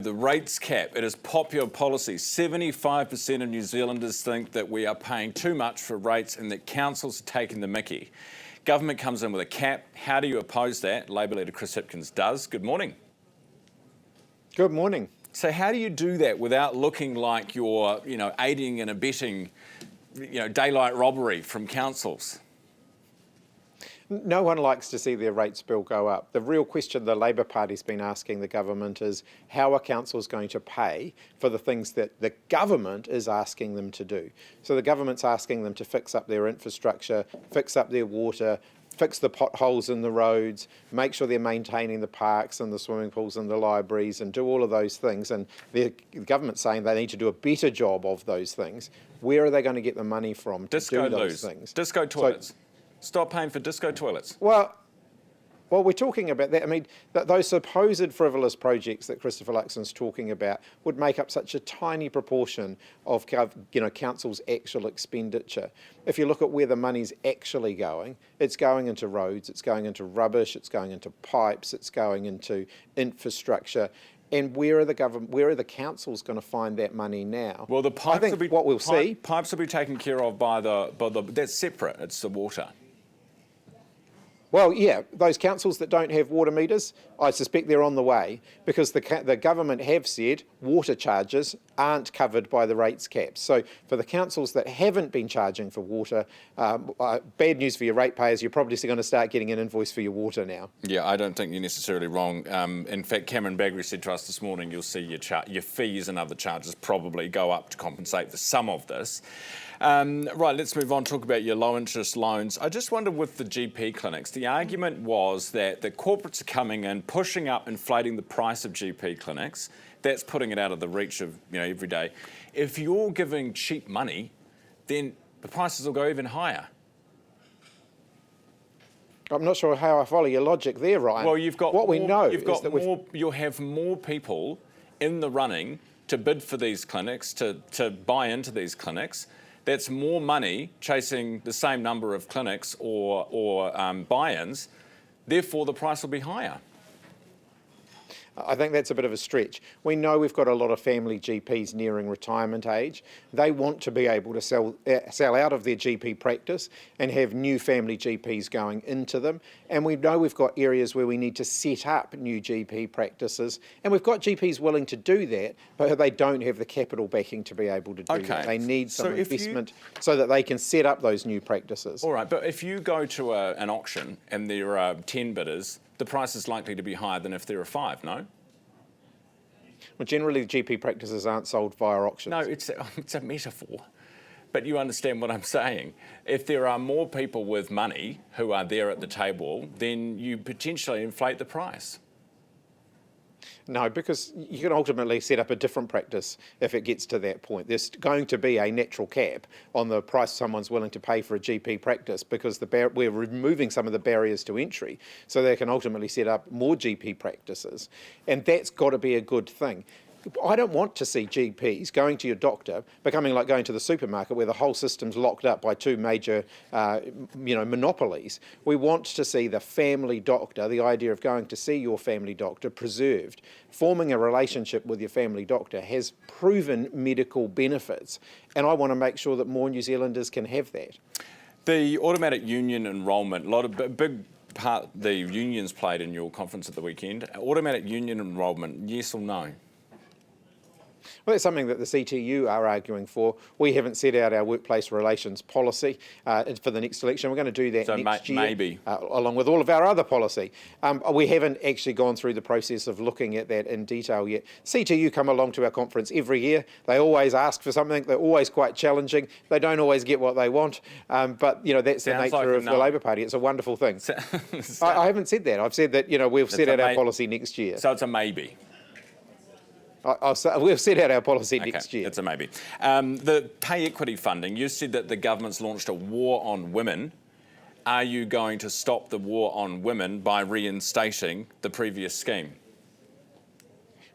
The rates cap, it is popular policy. 75% of New Zealanders think that we are paying too much for rates and that councils are taking the mickey. Government comes in with a cap. How do you oppose that? Labor leader Chris Hipkins does. Good morning. Good morning. So how do you do that without looking like you're, aiding and abetting, daylight robbery from councils? No one likes to see their rates bill go up. The real question the Labor Party's been asking the government is how are councils going to pay for the things that the government is asking them to do? So the government's asking them to fix up their infrastructure, fix up their water, fix the potholes in the roads, make sure they're maintaining the parks and the swimming pools and the libraries and do all of those things. And the government's saying they need to do a better job of those things. Where are they going to get the money from to do those things? Disco toilets. Stop paying for disco toilets. Well, we're talking about that. I mean, those supposed frivolous projects that Christopher Luxon's talking about would make up such a tiny proportion of, council's actual expenditure. If you look at where the money's actually going, it's going into roads, it's going into rubbish, it's going into pipes, it's going into infrastructure. And where are the councils going to find that money now? Well, the pipes I think what we'll see. Pipes will be taken care of by the. That's separate. It's the water. Well, yeah, those councils that don't have water meters, I suspect they're on the way because the government have said water charges aren't covered by the rates caps. So for the councils that haven't been charging for water, bad news for your ratepayers, you're probably going to start getting an invoice for your water now. Yeah, I don't think you're necessarily wrong. In fact, Cameron Baggery said to us this morning, you'll see your fees and other charges probably go up to compensate for some of this. Right, let's move on, talk about your low-interest loans. I just wondered with the GP clinics, the argument was that the corporates are coming in, pushing up, inflating the price of GP clinics. That's putting it out of the reach of, every day. If you're giving cheap money, then the prices will go even higher. I'm not sure how I follow your logic there, Ryan. Well, you've got you'll have more people in the running to bid for these clinics, to buy into these clinics. That's more money chasing the same number of clinics or buy-ins. Therefore, the price will be higher. I think that's a bit of a stretch. We know we've got a lot of family GPs nearing retirement age. They want to be able to sell out of their GP practice and have new family GPs going into them. And we know we've got areas where we need to set up new GP practices. And we've got GPs willing to do that, but they don't have the capital backing to be able to do that. They need some investment so that they can set up those new practices. All right, but if you go to an auction and there are 10 bidders, the price is likely to be higher than if there are 5, no? Well, generally, the GP practices aren't sold via auctions. No, it's a metaphor. But you understand what I'm saying. If there are more people with money who are there at the table, then you potentially inflate the price. No, because you can ultimately set up a different practice if it gets to that point. There's going to be a natural cap on the price someone's willing to pay for a GP practice because we're removing some of the barriers to entry so they can ultimately set up more GP practices. And that's got to be a good thing. I don't want to see GPs going to your doctor becoming like going to the supermarket where the whole system's locked up by two major, monopolies. We want to see the family doctor, the idea of going to see your family doctor, preserved. Forming a relationship with your family doctor has proven medical benefits, and I want to make sure that more New Zealanders can have that. The automatic union enrollment, big part the unions played in your conference at the weekend. Automatic union enrollment, yes or no? Well, that's something that the CTU are arguing for. We haven't set out our workplace relations policy for the next election. We're going to do that next year, maybe. Along with all of our other policy. We haven't actually gone through the process of looking at that in detail yet. CTU come along to our conference every year. They always ask for something. They're always quite challenging. They don't always get what they want. But, that's the nature of the Labor Party. It's a wonderful thing. I haven't said that. I've said that, we've set out our policy next year. So it's a maybe. We've set out our policy next year. It's a maybe. The pay equity funding, you said that the government's launched a war on women. Are you going to stop the war on women by reinstating the previous scheme?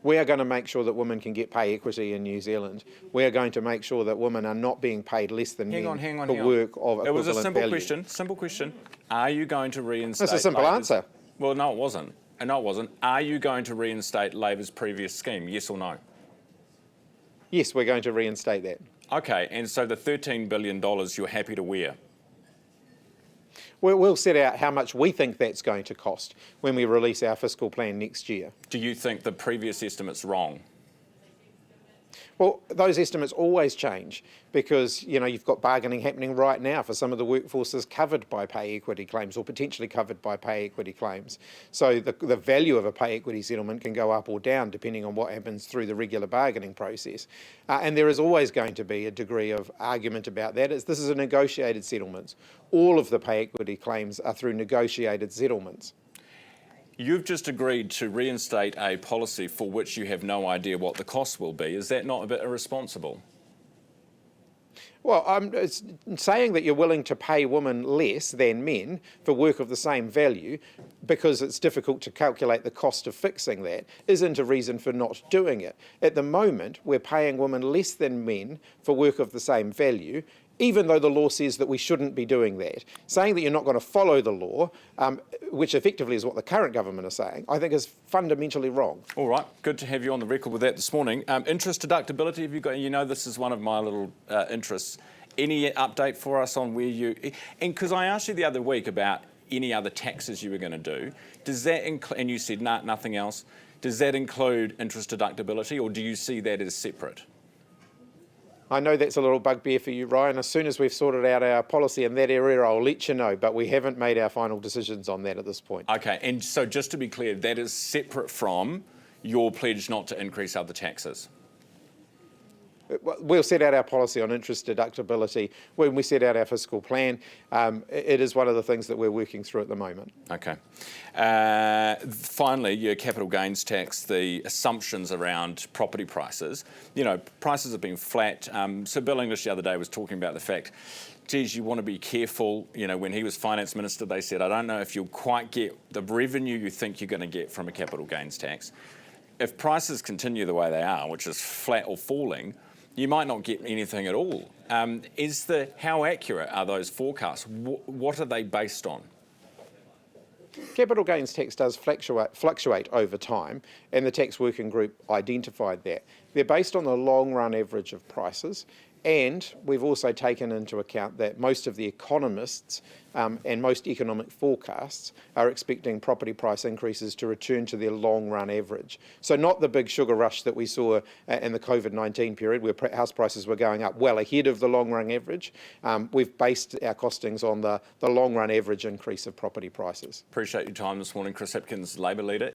We are going to make sure that women can get pay equity in New Zealand. We are going to make sure that women are not being paid less than men for work of equivalent value. It was a simple question. Are you going to reinstate... That's a simple answer. Well, no, it wasn't. No, it wasn't. Are you going to reinstate Labor's previous scheme, yes or no? Yes, we're going to reinstate that. Okay, and so the $13 billion you're happy to wear? We'll set out how much we think that's going to cost when we release our fiscal plan next year. Do you think the previous estimate's wrong? Well, those estimates always change because, you've got bargaining happening right now for some of the workforces covered by pay equity claims or potentially covered by pay equity claims. So the value of a pay equity settlement can go up or down depending on what happens through the regular bargaining process. And there is always going to be a degree of argument about that. This is a negotiated settlement. All of the pay equity claims are through negotiated settlements. You've just agreed to reinstate a policy for which you have no idea what the cost will be. Is that not a bit irresponsible? Well, it's saying that you're willing to pay women less than men for work of the same value because it's difficult to calculate the cost of fixing that isn't a reason for not doing it. At the moment, we're paying women less than men for work of the same value, even though the law says that we shouldn't be doing that. Saying that you're not going to follow the law, which effectively is what the current government is saying, I think is fundamentally wrong. All right, good to have you on the record with that this morning. Interest deductibility, have you got, this is one of my little interests. Any update for us on where you, and because I asked you the other week about any other taxes you were going to do, does that include, and you said nothing else, does that include interest deductibility or do you see that as separate? I know that's a little bugbear for you, Ryan. As soon as we've sorted out our policy in that area, I'll let you know, but we haven't made our final decisions on that at this point. Okay, and so just to be clear, that is separate from your pledge not to increase other taxes? We'll set out our policy on interest deductibility when we set out our fiscal plan. It is one of the things that we're working through at the moment. Okay. Finally, your capital gains tax, the assumptions around property prices. Prices have been flat. So Bill English the other day was talking about the fact, geez, you want to be careful. When he was finance minister, they said, I don't know if you'll quite get the revenue you think you're going to get from a capital gains tax. If prices continue the way they are, which is flat or falling, you might not get anything at all. How accurate are those forecasts? What are they based on? Capital gains tax does fluctuate over time, and the tax working group identified that. They're based on the long-run average of prices, and we've also taken into account that most of the economists and most economic forecasts are expecting property price increases to return to their long-run average. So not the big sugar rush that we saw in the COVID-19 period where house prices were going up well ahead of the long-run average. We've based our costings on the long-run average increase of property prices. Appreciate your time this morning. Chris Hipkins, Labor leader.